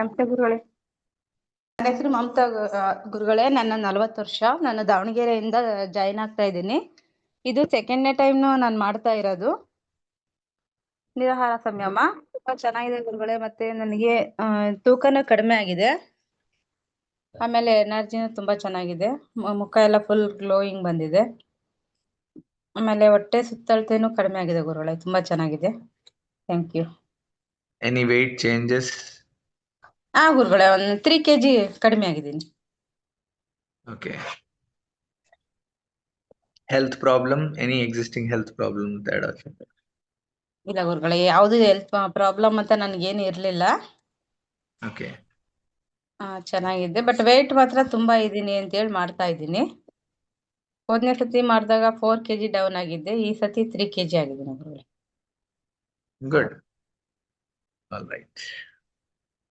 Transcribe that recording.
ನಮಸ್ತೆ ಗುರುಗಳೇ. ನನ್ನ ಹೆಸರು ಮಮತಾ ಗುರುಗಳೇ. ನನ್ನ 40 ವರ್ಷ. ನಾನು ದಾವಣಗೆರೆಯಿಂದ ಜಾಯಿನ್ ಆಗ್ತಾ ಇದ್ದೀನಿ. ಇದು ಸೆಕೆಂಡ್ನೇ ಟೈಮ್ ನಾನು ಮಾಡ್ತಾ ಇರೋದು ನಿರಾಹಾರ ಸಂಯಮ. ತುಂಬಾ ಚೆನ್ನಾಗಿದೆ ಗುರುಗಳೇ. ಮತ್ತೆ ನನಗೆ ತೂಕನೂ ಕಡಿಮೆ ಆಗಿದೆ. ಆಮೇಲೆ ಎನರ್ಜಿನೂ ತುಂಬಾ ಚೆನ್ನಾಗಿದೆ. ಮುಖ ಎಲ್ಲ ಫುಲ್ ಗ್ಲೋಯಿಂಗ್ ಬಂದಿದೆ. ಆಮೇಲೆ ಹೊಟ್ಟೆ ಸುತ್ತಳತೆನೂ ಕಡಿಮೆ ಆಗಿದೆ ಗುರುಗಳೇ. ತುಂಬಾ ಚೆನ್ನಾಗಿದೆ. Thank you. Any weight changes? ಗುರುಗಳೇ, ಒಂದು 3 kg ಕಡಿಮೆ ಆಗಿದ್ದೀನಿ. Okay. Health problem? Any existing health problem that also? ಇಲ್ಲ ಗುರುಗಳೇ, ಯಾವ್ದು ಹೆಲ್ತ್ ಪ್ರಾಬ್ಲಮ್ ಅಂತ ನನ್ಗೇನು ಇರ್ಲಿಲ್ಲ. Okay. ಚೆನ್ನಾಗಿದೆ. ಬಟ್ ವೇಟ್ ಮಾತ್ರ ತುಂಬಾ ಇದ್ದೀನಿ ಅಂತ ಹೇಳಿ ಮಾಡ್ತಾ ಇದ್ದೀನಿ. ಹೋದ್ನೇ ಸತಿ ಮಾಡಿದಾಗ 4 kg ಡೌನ್ ಆಗಿದ್ದೆ. ಈ ಸತಿ 3 kg ಆಗಿದ್ದೀನಿ ಗುರುಗಳೇ. Good. All right.